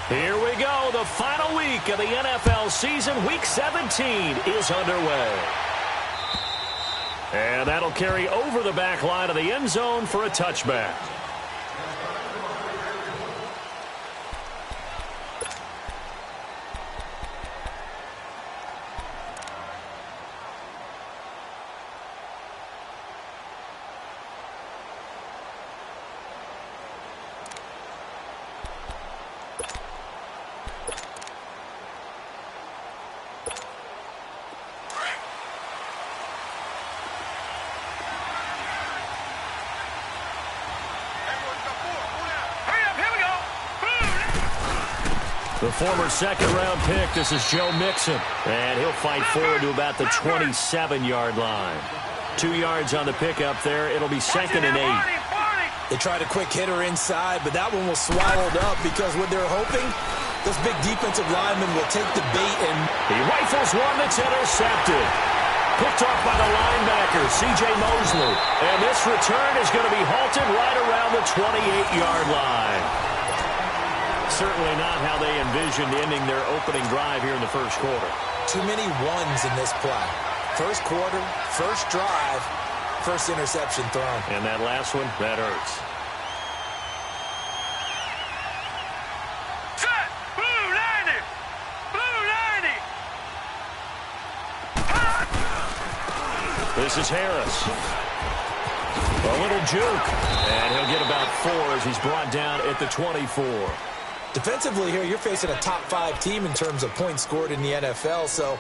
Here we go. The final week of the NFL season. Week 17 is underway. And that'll carry over the back line of the end zone for a touchback. The former second-round pick, this is Joe Mixon. And he'll fight forward to about the 27-yard line. 2 yards on the pickup there. It'll be 2nd and 8. They tried a quick hitter inside, but that one was swallowed up because what they're hoping, this big defensive lineman will take the bait and... He rifles one that's intercepted. Picked off by the linebacker, C.J. Mosley. And this return is going to be halted right around the 28-yard line. Certainly not how they envisioned ending their opening drive here in the first quarter. Too many ones in this play. First quarter, first drive, first interception thrown. And that last one, that hurts. Set! Blue 90! Blue 90! This is Harris. A little juke. And he'll get about 4 as he's brought down at the 24. Defensively here, you're facing a top-5 team in terms of points scored in the NFL. So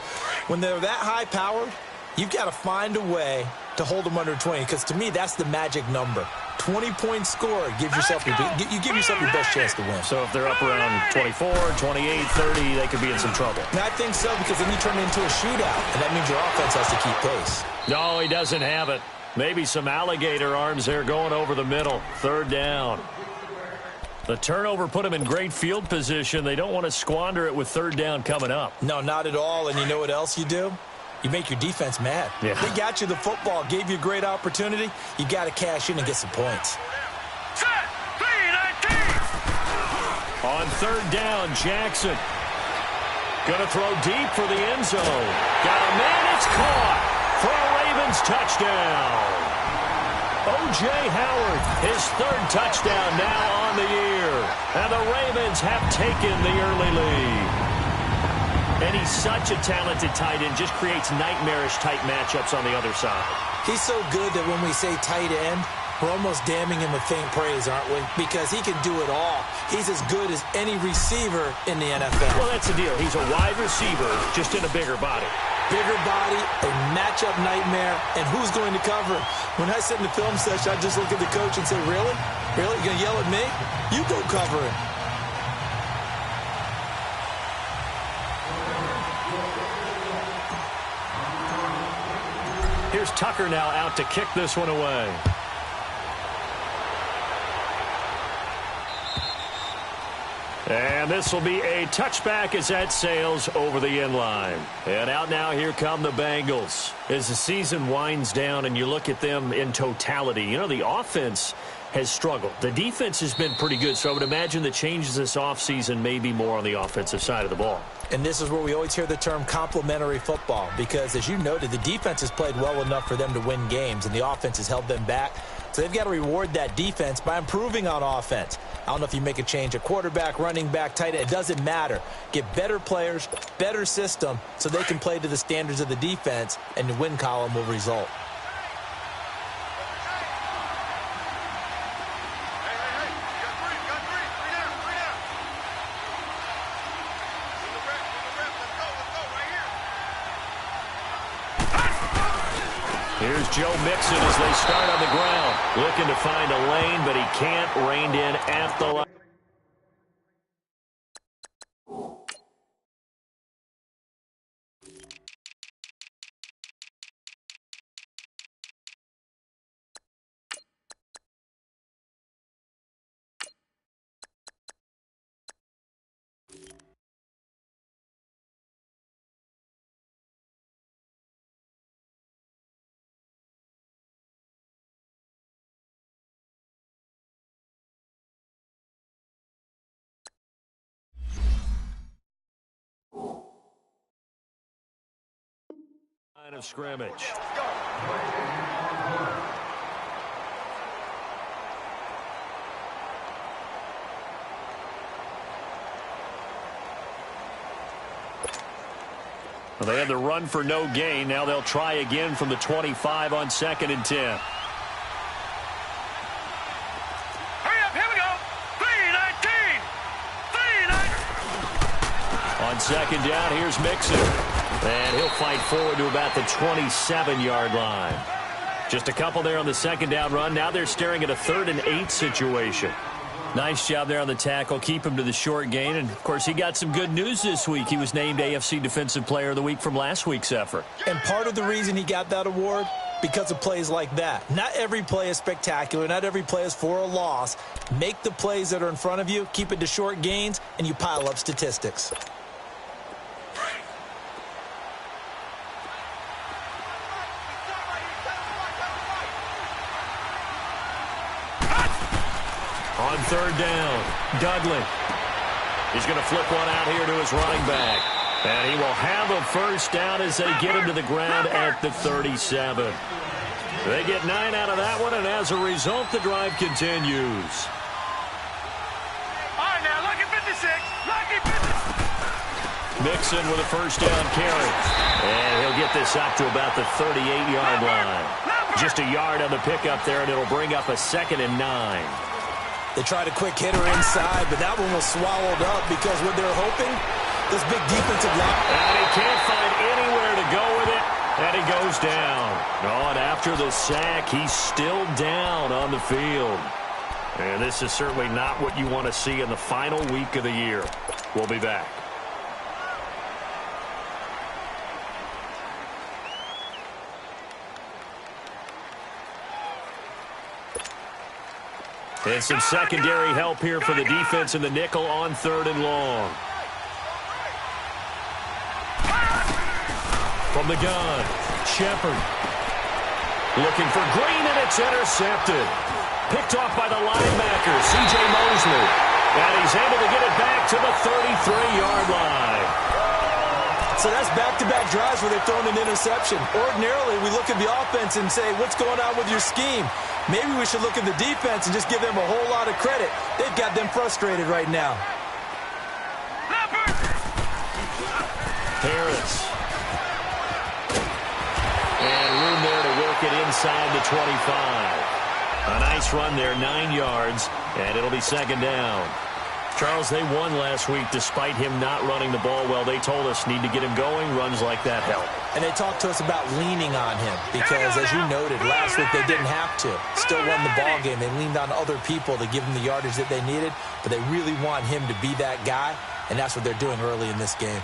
when they're that high-powered, you've got to find a way to hold them under 20. Because to me, that's the magic number. 20 points scored gives yourself you give yourself your best chance to win. So if they're up around 24, 28, 30, they could be in some trouble. And I think so, because then you turn it into a shootout, and that means your offense has to keep pace. No, he doesn't have it. Maybe some alligator arms there going over the middle. 3rd down. The turnover put them in great field position. They don't want to squander it with 3rd down coming up. No, not at all. And you know what else you do? You make your defense mad. Yeah. They got you the football, gave you a great opportunity. You got to cash in and get some points. Set! 3-19! On 3rd down, Jackson. Going to throw deep for the end zone. Got a man, it's caught for a Ravens touchdown. O.J. Howard, his 3rd touchdown now on the year. And the Ravens have taken the early lead. And he's such a talented tight end, just creates nightmarish-type matchups on the other side. He's so good that when we say tight end, we're almost damning him with faint praise, aren't we? Because he can do it all. He's as good as any receiver in the NFL. Well, that's the deal. He's a wide receiver, just in a bigger body. Bigger body, a matchup nightmare, and who's going to cover? When I sit in the film session, I just look at the coach and say, really? Really? You going to yell at me? You go cover him. Here's Tucker now out to kick this one away. And this will be a touchback as that sails over the end line. And out now, here come the Bengals. As the season winds down and you look at them in totality, you know, the offense has struggled. The defense has been pretty good, so I would imagine the changes this offseason may be more on the offensive side of the ball. And this is where we always hear the term complementary football, because as you noted, the defense has played well enough for them to win games, and the offense has held them back. So they've got to reward that defense by improving on offense. I don't know if you make a change at quarterback, running back, tight end. It doesn't matter. Get better players, better system, so they can play to the standards of the defense, and the win column will result. Here's Joe Mixon as they start on the ground. Looking to find a lane, but he can't. Reined in at the line. Line of scrimmage. Well, they had the run for no gain. Now they'll try again from the 25 on 2nd and 10. Hurry up, here we go. 3-19. 3-19. On 2nd down, here's Mixon. And he'll fight forward to about the 27-yard line. Just a couple there on the 2nd down run. Now they're staring at a 3rd and 8 situation. Nice job there on the tackle. Keep him to the short gain. And, of course, he got some good news this week. He was named AFC Defensive Player of the Week from last week's effort. And part of the reason he got that award, because of plays like that. Not every play is spectacular. Not every play is for a loss. Make the plays that are in front of you, keep it to short gains, and you pile up statistics. On 3rd down, Dudley. He's going to flip one out here to his running back. And he will have a 1st down as they get him to the ground at the 37. They get 9 out of that one, and as a result, the drive continues. All right, now, lucky 56. Lucky 56. Mixon with a 1st down carry. And he'll get this up to about the 38-yard line. Just a yard on the pickup there, and it'll bring up a 2nd and 9. They tried a quick hitter inside, but that one was swallowed up because what they're hoping, this big defensive line. And he can't find anywhere to go with it, and he goes down. Oh, and after the sack, he's still down on the field. And this is certainly not what you want to see in the final week of the year. We'll be back. And some secondary help here for the defense in the nickel on 3rd and long. From the gun, Shepard. Looking for Green, and it's intercepted. Picked off by the linebacker, C.J. Mosley. And he's able to get it back to the 33-yard line. So that's back-to-back drives where they've thrown an interception. Ordinarily, we look at the offense and say, what's going on with your scheme? Maybe we should look at the defense and just give them a whole lot of credit. They've got them frustrated right now. Harris. And room there to work it inside the 25. A nice run there, 9 yards, and it'll be 2nd down. Charles, they won last week despite him not running the ball well. They told us need to get him going. Runs like that help. And they talked to us about leaning on him because, as you noted, last week they didn't have to. Still won the ball game. They leaned on other people to give them the yardage that they needed, but they really want him to be that guy, and that's what they're doing early in this game.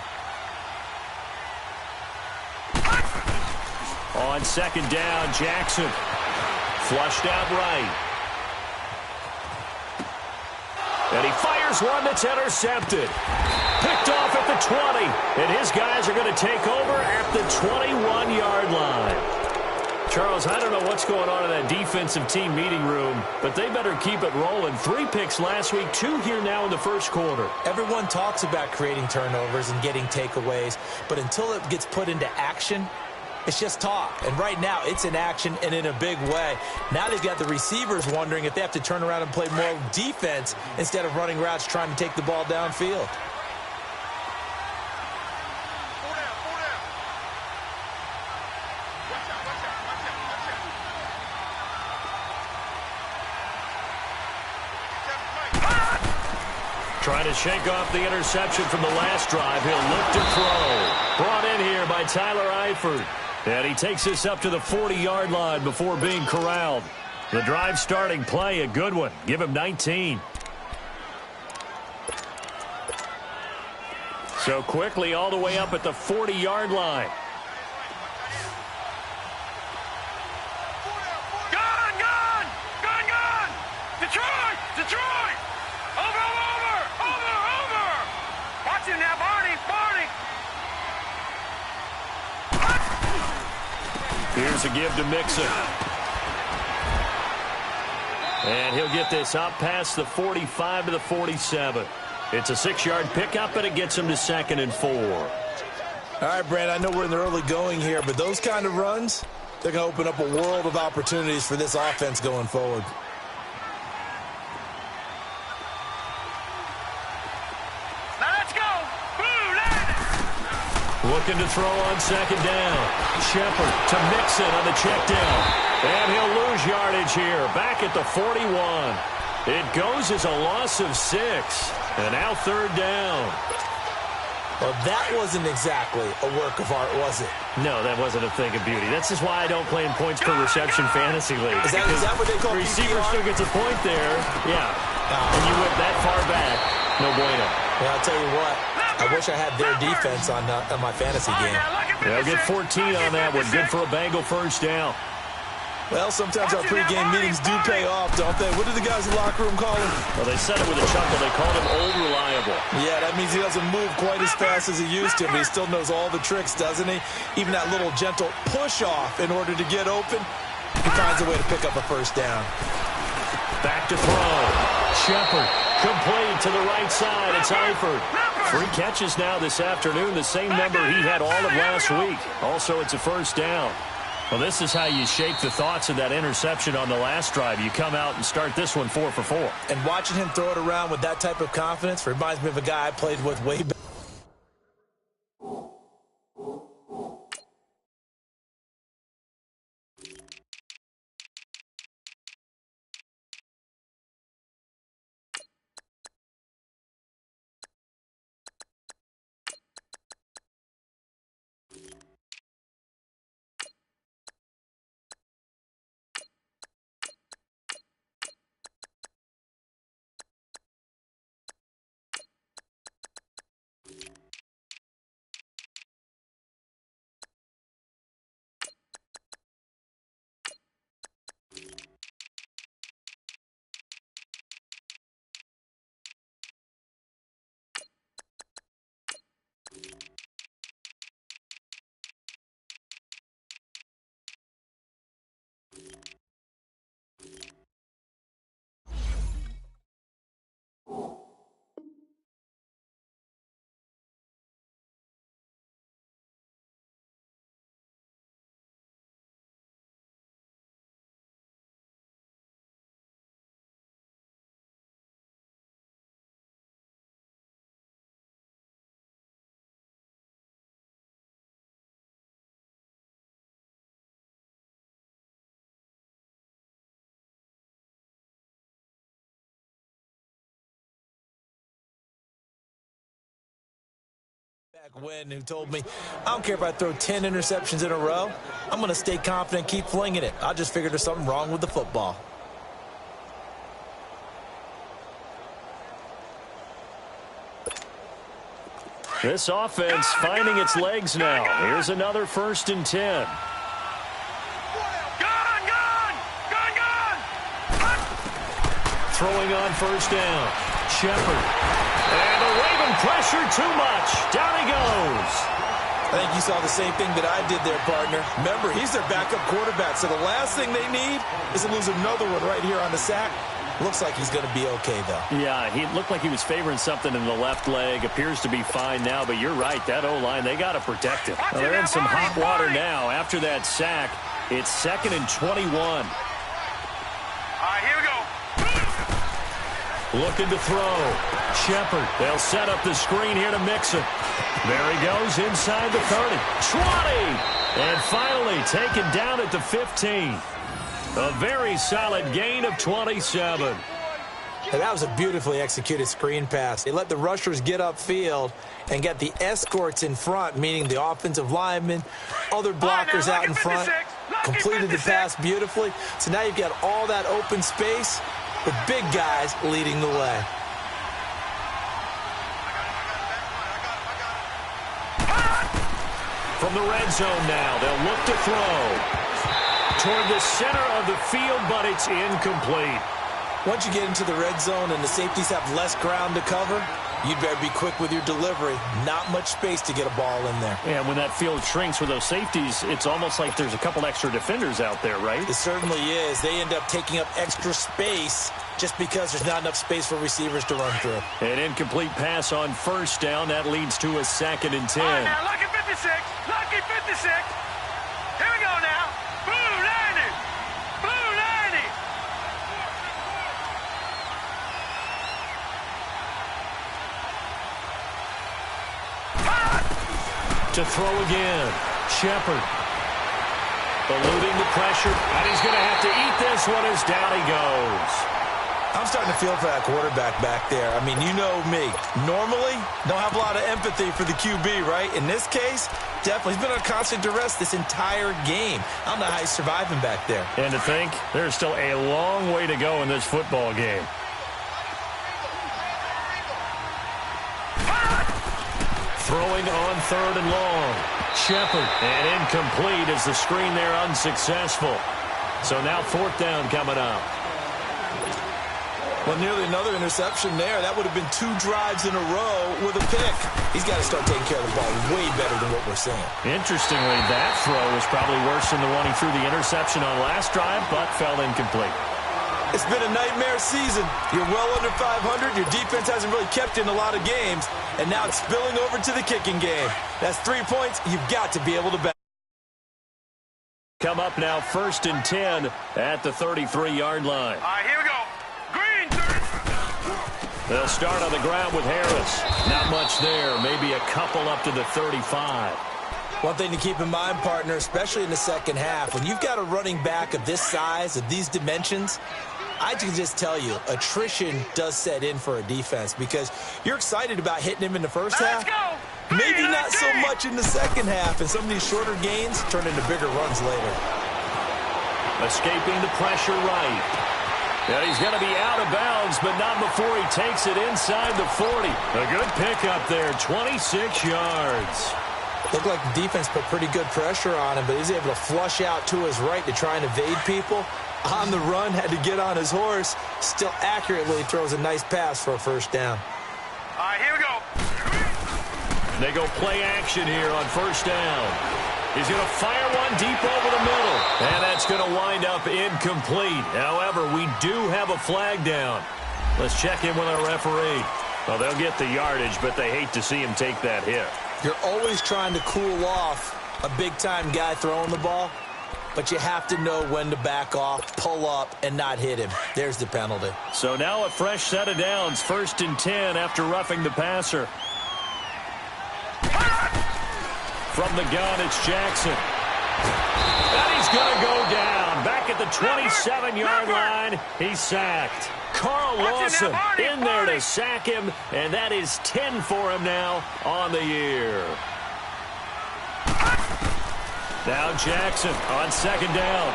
On 2nd down, Jackson. Flushed out right. And he fires one that's intercepted. Picked off at the 20. And his guys are going to take over at the 21-yard line. Charles, I don't know what's going on in that defensive team meeting room, but they better keep it rolling. 3 picks last week, 2 here now in the 1st quarter. Everyone talks about creating turnovers and getting takeaways, but until it gets put into action, it's just talk. And right now, it's in action and in a big way. Now they've got the receivers wondering if they have to turn around and play more defense instead of running routes trying to take the ball downfield. Trying to shake off the interception from the last drive. He'll look to throw. Brought in here by Tyler Eifert. And he takes this up to the 40-yard line before being corralled. The drive starting play, a good one. Give him 19. So quickly all the way up at the 40-yard line. Gone, gone! Gone, gone! Detroit! Detroit! Over, over! Over, over! Watch him now, Barney! Barney! Here's a give to Mixon. And he'll get this up past the 45 to the 47. It's a 6-yard pickup, and it gets him to 2nd and 4. All right, Brand, I know we're in the early going here, but those kind of runs, they're going to open up a world of opportunities for this offense going forward. Now let's go. Looking to throw on second down. Shepard to Mixon on the check down. And he'll lose yardage here. Back at the 41. It goes as a loss of 6. And now third down. Well, that wasn't exactly a work of art, was it? No, that wasn't a thing of beauty. That's just why I don't play in points per reception fantasy league. Is that what they call the receiver PPR? still gets a point there. Yeah. And you went that far back. No bueno. Well, I'll tell you what. I wish I had their defense on my fantasy game. They'll get 14 on that one. Good for a Bengal first down. Well, sometimes our pregame meetings do pay off, don't they? What did the guys in the locker room call him? Well, they said it with a chuckle. They called him Old Reliable. Yeah, that means he doesn't move quite as fast as he used to, but he still knows all the tricks, doesn't he? Even that little gentle push-off in order to get open, he finds a way to pick up a first down. Back to throw. Shepard, complete to the right side. It's Eifert. 3 catches now this afternoon, the same number he had all of last week. Also, it's a first down. Well, this is how you shape the thoughts of that interception on the last drive. You come out and start this one 4 for 4. And watching him throw it around with that type of confidence reminds me of a guy I played with way back. When who told me, I don't care if I throw 10 interceptions in a row, I'm going to stay confident, keep flinging it. I just figured there's something wrong with the football. This offense finding its legs now. Here's another 1st and 10. Throwing on first down. Shepard. And the Raven pressure too much. Down he goes. I think you saw the same thing that I did there, partner. Remember, he's their backup quarterback, so the last thing they need is to lose another one right here on the sack. Looks like he's going to be okay, though. Yeah, he looked like he was favoring something in the left leg. Appears to be fine now, but you're right. That O-line, they got to protect him. Well, they're in some hot water now. After that sack, it's 2nd and 21. All right, here we go. Looking to throw. Shepard. They'll set up the screen here to Mixon. There he goes inside the 30. 20. And finally taken down at the 15. A very solid gain of 27. And that was a beautifully executed screen pass. They let the rushers get upfield and get the escorts in front, meaning the offensive linemen, other blockers out in front, completed the pass beautifully. So now you've got all that open space with big guys leading the way. From the red zone now, they'll look to throw. Toward the center of the field, but it's incomplete. Once you get into the red zone and the safeties have less ground to cover, you'd better be quick with your delivery. Not much space to get a ball in there. And when that field shrinks with those safeties, it's almost like there's a couple extra defenders out there, right? It certainly is. They end up taking up extra space just because there's not enough space for receivers to run through. An incomplete pass on first down. That leads to a 2nd and 10. All right, now look at 56. 56. Lucky 56. Here we go now. Blue 90. Blue 90. To throw again. Shepard. Eluding the pressure. And he's going to have to eat this one as down he goes. I'm starting to feel for that quarterback back there. I mean, you know me. Normally, don't have a lot of empathy for the QB, right? In this case, definitely. He's been on constant duress this entire game. I don't know how he's surviving back there. And to think, there's still a long way to go in this football game. Throwing on 3rd and long. Shepard. And incomplete as the screen there unsuccessful. So now 4th down coming up. Well, nearly another interception there. That would have been 2 drives in a row with a pick. He's got to start taking care of the ball way better than what we're seeing. Interestingly, that throw was probably worse than the one he threw the interception on last drive, but fell incomplete. It's been a nightmare season. You're well under 500. Your defense hasn't really kept in a lot of games, and now it's spilling over to the kicking game. That's 3 points you've got to be able to back. Come up now, 1st and 10 at the 33-yard line. All right, here we go. Green 30. They'll start on the ground with Harris. Not much there. Maybe a couple up to the 35. One thing to keep in mind, partner, especially in the second half, when you've got a running back of this size, of these dimensions, I can just tell you, attrition does set in for a defense because you're excited about hitting him in the first half. Maybe not so much in the second half, and some of these shorter gains turn into bigger runs later. Escaping the pressure right. And he's going to be out of bounds, but not before he takes it inside the 40. A good pickup there, 26 yards. Looked like the defense put pretty good pressure on him, but he's able to flush out to his right to try and evade people. On the run, had to get on his horse. Still accurately throws a nice pass for a 1st down. All right, here we go. They go play action here on 1st down. He's going to fire one deep over the middle. And that's going to wind up incomplete. However, we do have a flag down. Let's check in with our referee. Well, they'll get the yardage, but they hate to see him take that hit. You're always trying to cool off a big-time guy throwing the ball, but you have to know when to back off, pull up, and not hit him. There's the penalty. So now a fresh set of downs, 1st and 10 after roughing the passer. From the gun, it's Jackson. And he's going to go down. Back at the 27-yard line, he's sacked. Carl Lawson in there to sack him, and that is 10 for him now on the year. Now Jackson on 2nd down.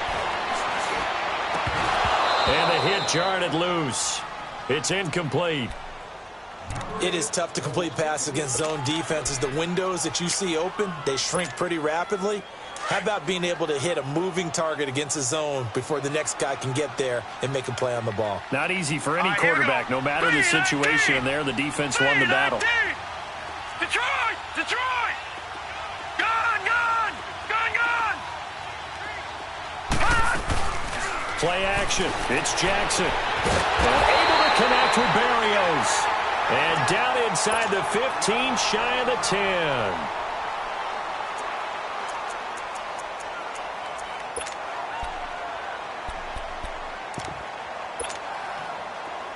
And the hit jarred it loose. It's incomplete. It is tough to complete passes against zone defenses. The windows that you see open, they shrink pretty rapidly. How about being able to hit a moving target against a zone before the next guy can get there and make a play on the ball? Not easy for any quarterback, no matter the situation there. The defense won the battle. Detroit! Detroit! Gun! Gun! Gun! Gun! Play action. It's Jackson. Able to connect with Berrios. And down inside the 15, shy of the 10.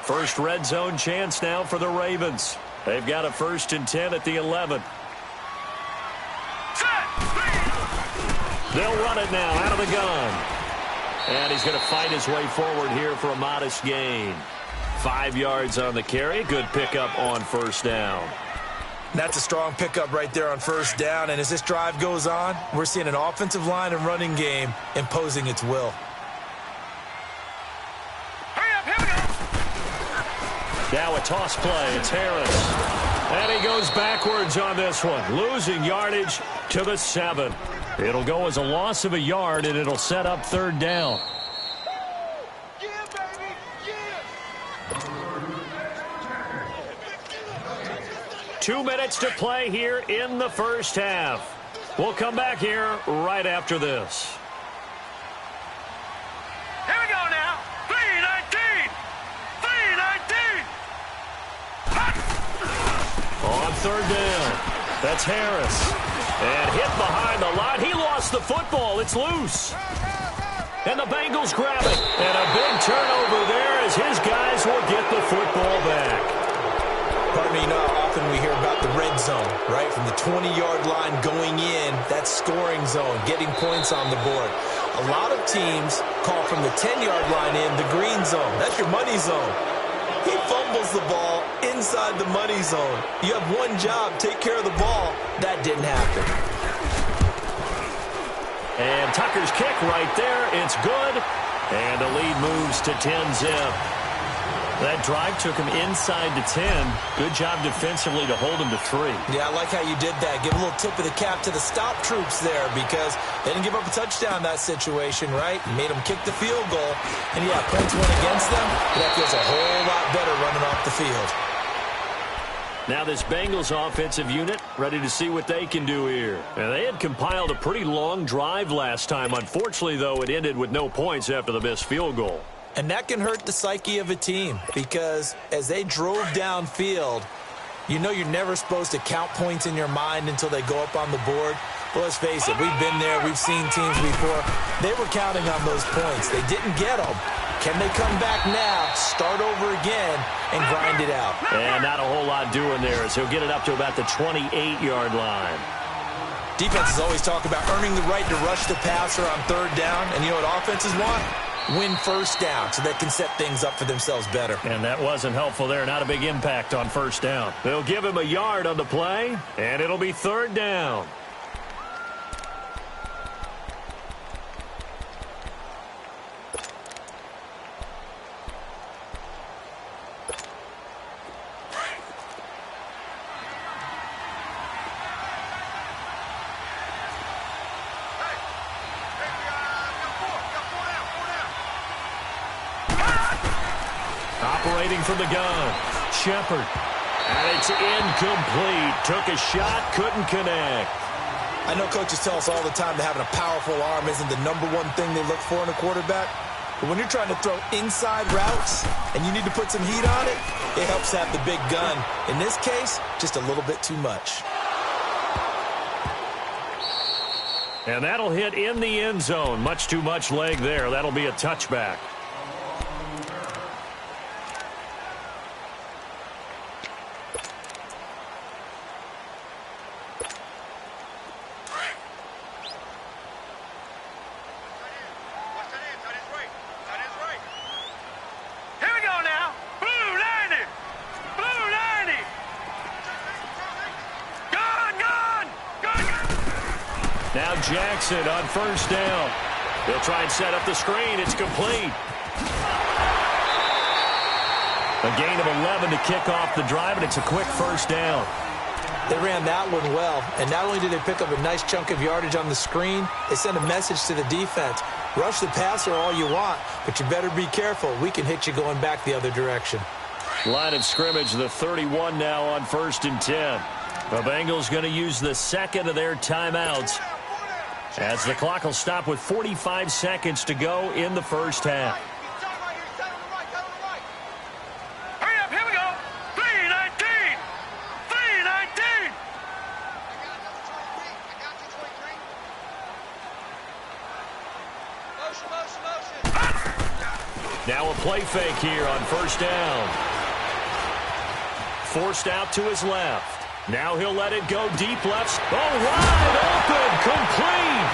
First red zone chance now for the Ravens. They've got a 1st and 10 at the 11. They'll run it now out of the gun. And he's going to fight his way forward here for a modest gain. 5 yards on the carry. Good pickup on 1st down. That's a strong pickup right there on 1st down. And as this drive goes on, we're seeing an offensive line and running game imposing its will. Now a toss play. It's Harris. And he goes backwards on this one. Losing yardage to the 7. It'll go as a loss of a yard, and it'll set up 3rd down. Yeah, baby! Yeah! 2 minutes to play here in the 1st half. We'll come back here right after this. Here we go now. 3-19. 3-19. On 3rd down, that's Harris. And hit behind the line. He lost the football. It's loose. And the Bengals grab it. And a big turnover there as his guys will get the football back. Pardon me, you know how often we hear about the red zone, right? From the 20-yard line going in, that scoring zone, getting points on the board. A lot of teams call from the 10-yard line in the green zone. That's your money zone. He fumbles the ball inside the money zone. You have one job, take care of the ball. That didn't happen. And Tucker's kick right there. It's good. And the lead moves to 10-zip. That drive took him inside to 10. Good job defensively to hold him to 3. Yeah, I like how you did that. Give a little tip of the cap to the stop troops there because they didn't give up a touchdown in that situation, right? Made them kick the field goal. And, yeah, points went against them, but that feels a whole lot better running off the field. Now this Bengals offensive unit ready to see what they can do here. And they had compiled a pretty long drive last time. Unfortunately, though, it ended with no points after the missed field goal. And that can hurt the psyche of a team because as they drove downfield, you know you're never supposed to count points in your mind until they go up on the board. But let's face it, we've been there. We've seen teams before. They were counting on those points. They didn't get them. Can they come back now, start over again, and grind it out? And not a whole lot doing there as he'll get it up to about the 28-yard line. Defenses always talk about earning the right to rush the passer on third down. And you know what offenses want? Win first down so they can set things up for themselves better. And that wasn't helpful there. Not a big impact on first down. They'll give him a yard on the play, and it'll be third down. Operating from the gun, Shepard. And it's incomplete. Took a shot, couldn't connect. I know coaches tell us all the time that having a powerful arm isn't the number one thing they look for in a quarterback. But when you're trying to throw inside routes and you need to put some heat on it, it helps have the big gun. In this case, just a little bit too much. And that'll hit in the end zone. Much too much leg there. That'll be a touchback. Now Jackson on first down. They'll try and set up the screen. It's complete. A gain of 11 to kick off the drive, and it's a quick first down. They ran that one well, and not only did they pick up a nice chunk of yardage on the screen, they sent a message to the defense. Rush the passer all you want, but you better be careful. We can hit you going back the other direction. Line of scrimmage, the 31 now on 1st and 10. The Bengals going to use the second of their timeouts as the clock will stop with 45 seconds to go in the first half. Hurry up, here we go. 3:19. 3:19. Now a play fake here on first down. Forced out to his left. Now he'll let it go deep left. Oh, wide open, complete.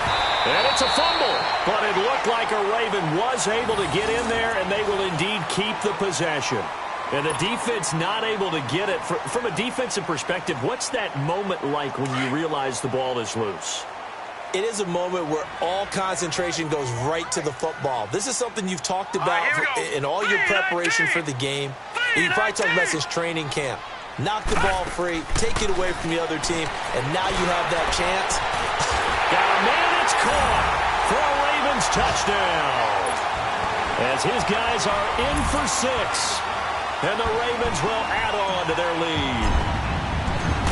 And it's a fumble. But it looked like a Raven was able to get in there, and they will indeed keep the possession. And the defense not able to get it. From a defensive perspective, what's that moment like when you realize the ball is loose? It is a moment where all concentration goes right to the football. This is something you've talked about in all your preparation for the game. And you probably talked about since training camp. Knock the ball free, take it away from the other team, and now you have that chance. Got a man, it's caught for a Ravens touchdown. As his guys are in for 6, and the Ravens will add on to their lead.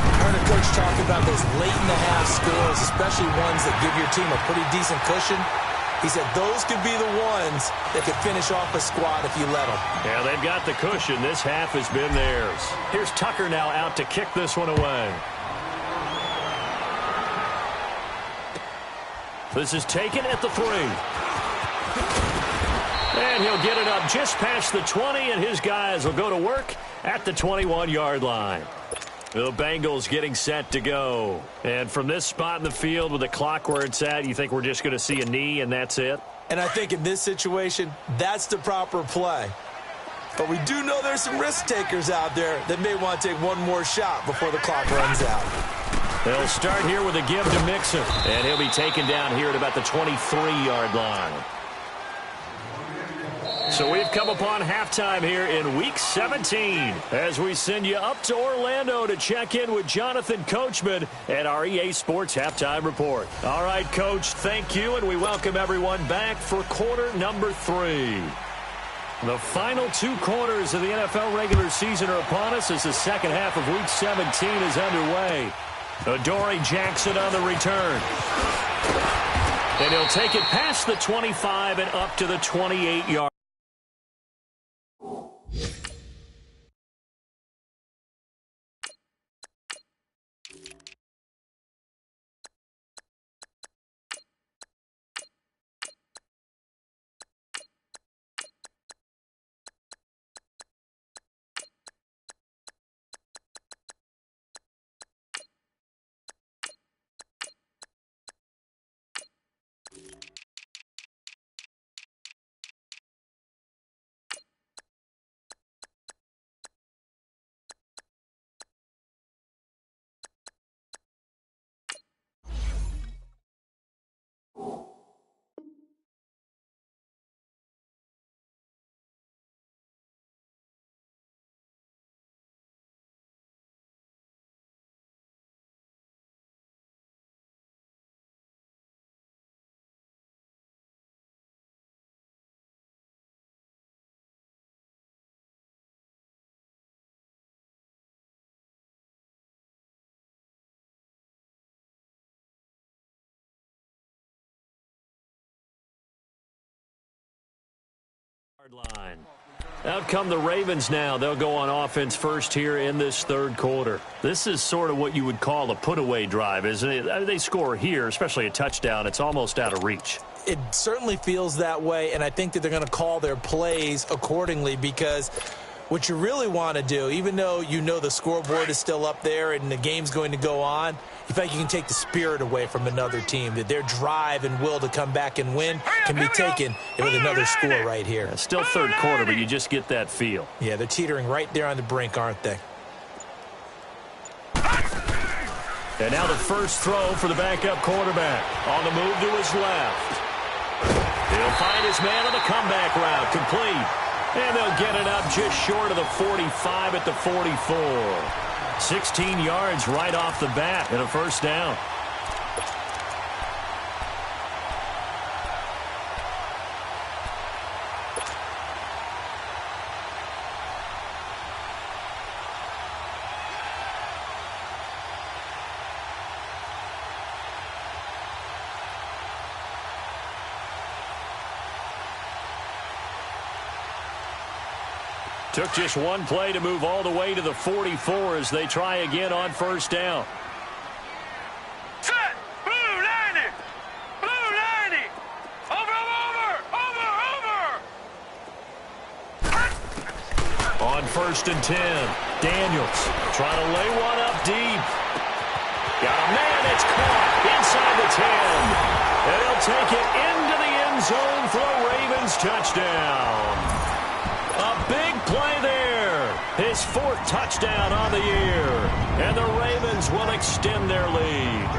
I heard a coach talk about those late-in-the-half scores, especially ones that give your team a pretty decent cushion. He said those could be the ones that could finish off a squad if you let them. Yeah, they've got the cushion. This half has been theirs. Here's Tucker now out to kick this one away. This is taken at the 3. And he'll get it up just past the 20, and his guys will go to work at the 21-yard line. The Bengals getting set to go. And from this spot in the field with the clock where it's at, you think we're just going to see a knee and that's it? And I think in this situation, that's the proper play. But we do know there's some risk takers out there that may want to take one more shot before the clock runs out. They'll start here with a give to Mixon, and he'll be taken down here at about the 23-yard line. So we've come upon halftime here in Week 17 as we send you up to Orlando to check in with Jonathan Coachman at our EA Sports Halftime Report. All right, Coach, thank you, and we welcome everyone back for quarter number 3. The final 2 quarters of the NFL regular season are upon us as the second half of Week 17 is underway. Adoree Jackson on the return. And he'll take it past the 25 and up to the 28-yard. Line. Out come the Ravens now. They'll go on offense first here in this third quarter. This is sort of what you would call a put-away drive, isn't it? They score here, especially a touchdown. It's almost out of reach. It certainly feels that way, and I think that they're going to call their plays accordingly because what you really want to do, even though you know the scoreboard is still up there and the game's going to go on, you feel like you can take the spirit away from another team, that their drive and will to come back and win can be taken with another score right here. It's still third quarter, but you just get that feel. Yeah, they're teetering right there on the brink, aren't they? And now the first throw for the backup quarterback. On the move to his left. He'll find his man on the comeback route, complete. And they'll get it up just short of the 45 at the 44. 16 yards right off the bat and a first down. Took just one play to move all the way to the 44 as they try again on first down. Set! Blue 90! Blue 90! Over! On first and 10, Daniels trying to lay one up deep. Got a man that's caught inside the 10. And he'll take it into the end zone for a Ravens touchdown. A big play there. His 4th touchdown on the year. And the Ravens will extend their lead.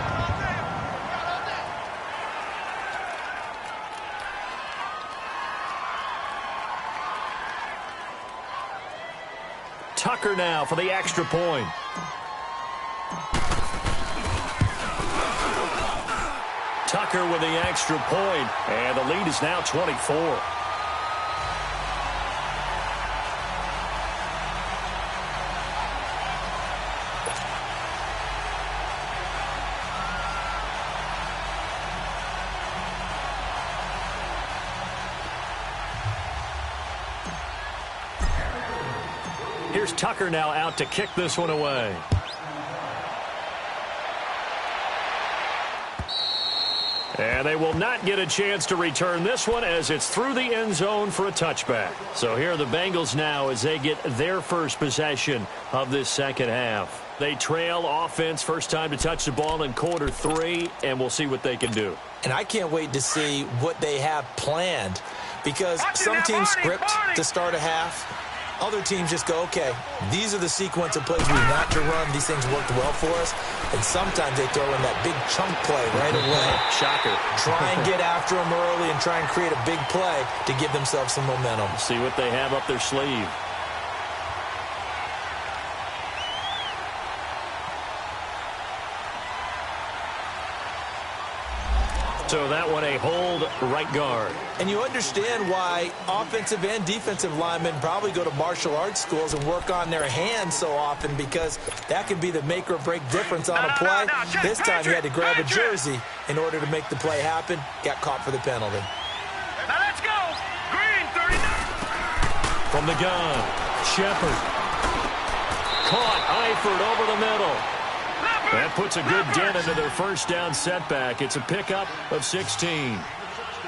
Tucker now for the extra point. Tucker with the extra point. And the lead is now 24. Here's Tucker now out to kick this one away. And they will not get a chance to return this one as it's through the end zone for a touchback. So here are the Bengals now as they get their first possession of this second half. They trail offense, first time to touch the ball in quarter 3, and we'll see what they can do. And I can't wait to see what they have planned because some teams script to start a half. Other teams just go, okay, these are the sequence of plays we want to run. These things worked well for us. And sometimes they throw in that big chunk play right away. Shocker. Try and get after them early and try and create a big play to give themselves some momentum. See what they have up their sleeve. So that one a hold right guard. And you understand why offensive and defensive linemen probably go to martial arts schools and work on their hands so often because that can be the make or break difference on a play. This time he had to grab a jersey in order to make the play happen. Got caught for the penalty. Now let's go. Green, 39. From the gun, Shepard. Caught Eifert over the middle. That puts a good dent into their first down setback. It's a pickup of 16.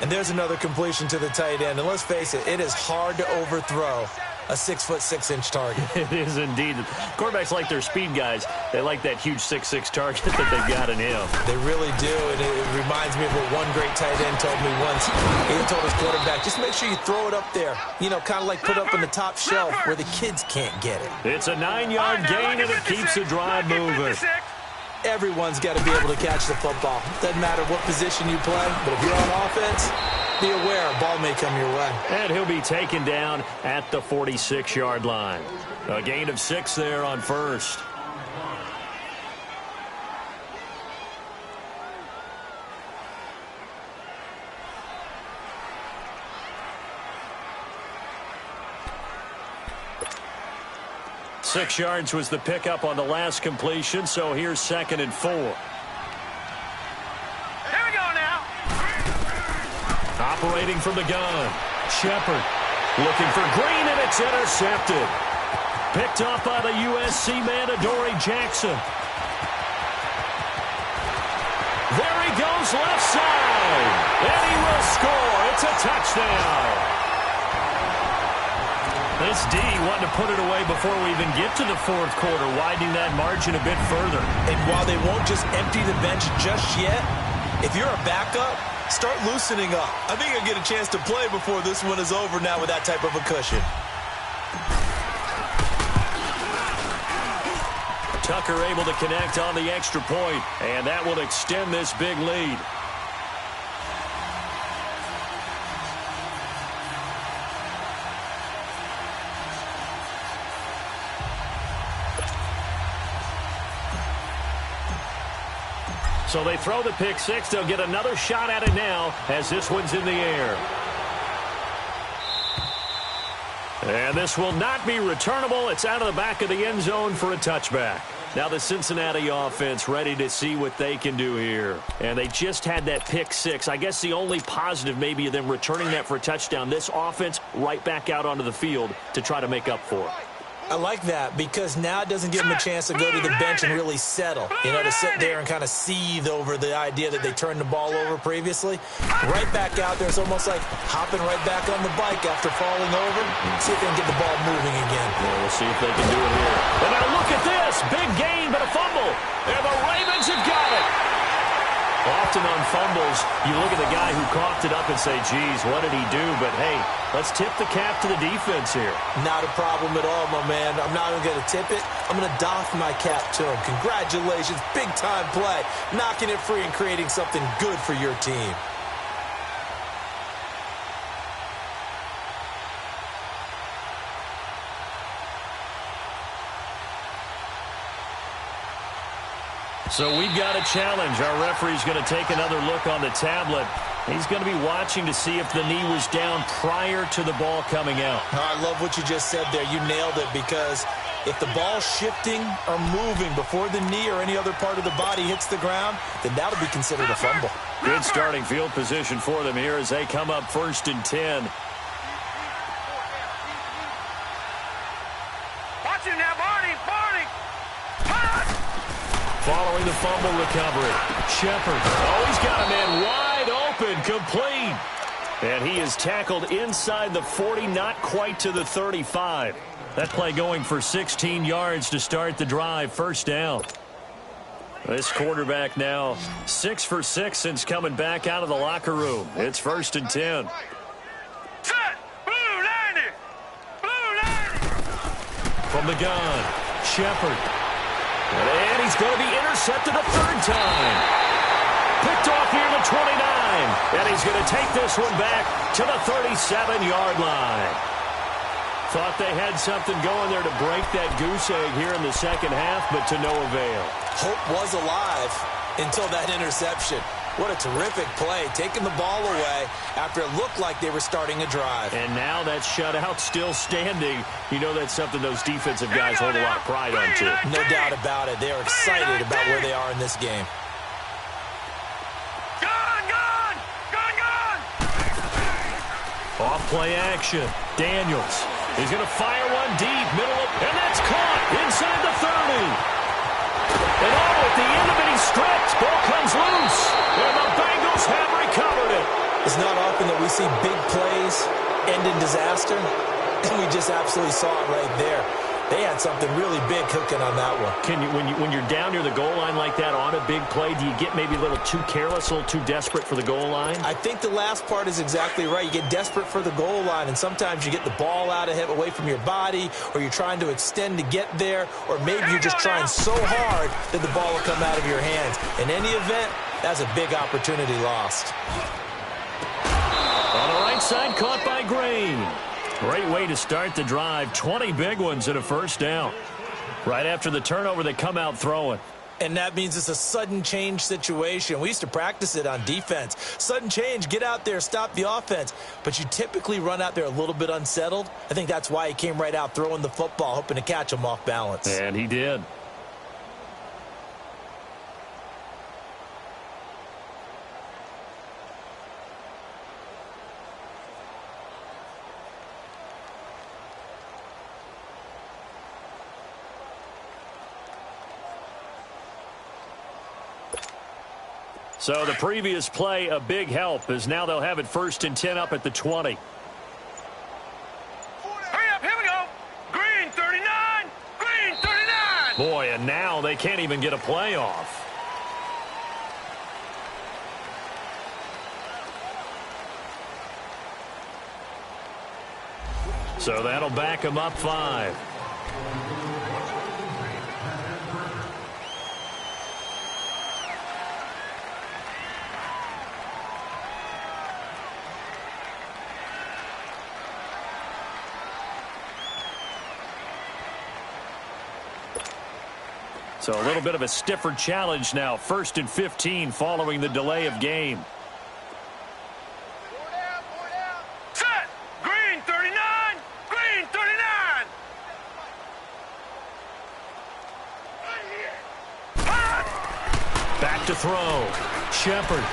And there's another completion to the tight end. And let's face it, it is hard to overthrow a 6'6" target. It is indeed. Quarterbacks like their speed guys. They like that huge 6'6" target that they've got in him. They really do, and it reminds me of what one great tight end told me once. He told his quarterback, just make sure you throw it up there. You know, kind of like put up on the top shelf where the kids can't get it. It's a 9-yard gain, and it keeps the drive moving. Everyone's got to be able to catch the football. Doesn't matter what position you play, but if you're on offense, be aware a ball may come your way. And he'll be taken down at the 46-yard line. A gain of 6 there on first. Six yards was the pickup on the last completion, so here's 2nd and 4. Here we go now. Operating from the gun, Shepard looking for Green, and it's intercepted. Picked off by the USC man, Adoree Jackson. There he goes left side, and he will score. It's a touchdown. This D wanting to put it away before we even get to the fourth quarter, widening that margin a bit further. And while they won't just empty the bench just yet, if you're a backup, start loosening up. I think you'll get a chance to play before this one is over now with that type of a cushion. Tucker able to connect on the extra point, and that will extend this big lead. So they throw the pick six. They'll get another shot at it now as this one's in the air. And this will not be returnable. It's out of the back of the end zone for a touchback. Now the Cincinnati offense ready to see what they can do here. And they just had that pick six. I guess the only positive maybe of them returning that for a touchdown. This offense right back out onto the field to try to make up for it. I like that because now it doesn't give them a chance to go to the bench and really settle. You know, to sit there and kind of seethe over the idea that they turned the ball over previously. Right back out there. It's almost like hopping right back on the bike after falling over. See if they can get the ball moving again. Yeah, we'll see if they can do it here. And now look at this. Big gain, but a fumble. And the Ravens have got it. Often on fumbles, you look at the guy who coughed it up and say, geez, what did he do? But, hey, let's tip the cap to the defense here. Not a problem at all, my man. I'm not even going to tip it. I'm going to doff my cap to him. Congratulations. Big-time play. Knocking it free and creating something good for your team. So we've got a challenge. Our referee's going to take another look on the tablet. He's going to be watching to see if the knee was down prior to the ball coming out. I love what you just said there. You nailed it because if the ball's shifting or moving before the knee or any other part of the body hits the ground, then that'll be considered a fumble. Good starting field position for them here as they come up 1st and 10. Watch it now, Barney. Following the fumble recovery, Shepard. Oh, he's got a man wide open, complete. And he is tackled inside the 40, not quite to the 35. That play going for 16 yards to start the drive, first down. This quarterback now 6 for 6 since coming back out of the locker room. It's 1st and 10. Set! Blue 90! Blue 90! From the gun, Shepard. And he's going to be intercepted a third time. Picked off near the 29. And he's going to take this one back to the 37-yard line. Thought they had something going there to break that goose egg here in the second half, but to no avail. Hope was alive until that interception. What a terrific play, taking the ball away after it looked like they were starting a drive. And now that shutout still standing. You know that's something those defensive guys hold a lot of pride on, too. No doubt about it. They are excited about where they are in this game. Gun, gun! Gun, gun! Off play action. Daniels. He's going to fire one deep, middle of, and that's caught inside the 30. And at the end of it, he's stripped. Ball comes loose, and the Bengals have recovered it. It's not often that we see big plays end in disaster, and we just absolutely saw it right there. They had something really big cooking on that one. Can you, when you're down near the goal line like that on a big play, do you get maybe a little too careless, a little too desperate for the goal line? I think the last part is exactly right. You get desperate for the goal line, and sometimes you get the ball out ahead, away from your body, or you're trying to extend to get there, or maybe you're just trying so hard that the ball will come out of your hands. In any event, that's a big opportunity lost. On the right side, caught by Green. Great way to start the drive. 20 big ones and a first down. Right after the turnover, they come out throwing. And that means it's a sudden change situation. We used to practice it on defense. Sudden change, get out there, stop the offense. But you typically run out there a little bit unsettled. I think that's why he came right out throwing the football, hoping to catch him off balance. And he did. So the previous play, a big help, as now they'll have it 1st and 10 up at the 20. Hurry up, here we go! Green 39! Green 39! Boy, and now they can't even get a play off. So that'll back them up 5. So a little bit of a stiffer challenge now. 1st and 15 following the delay of game. Set! Green 39! Green 39! Back to throw. Shepard.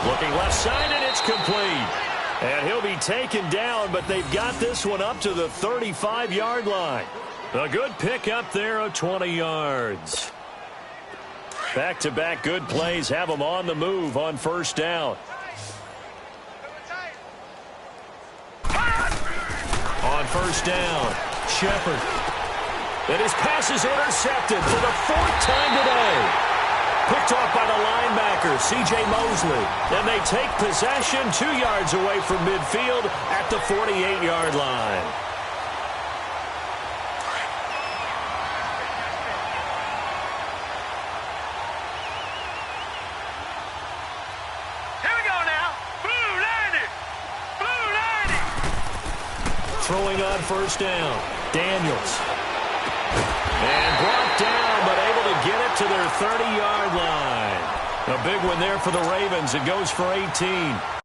Looking left side, and it's complete. And he'll be taken down, but they've got this one up to the 35-yard line. A good pick up there of 20 yards. Back-to-back good plays have them on the move on 1st down. On 1st down, Shepard. And his pass is intercepted for the 4th time today. Picked off by the linebacker, C.J. Mosley. And they take possession 2 yards away from midfield at the 48-yard line. Throwing on 1st down, Daniels. And brought down, but able to get it to their 30-yard line. A big one there for the Ravens. It goes for 18.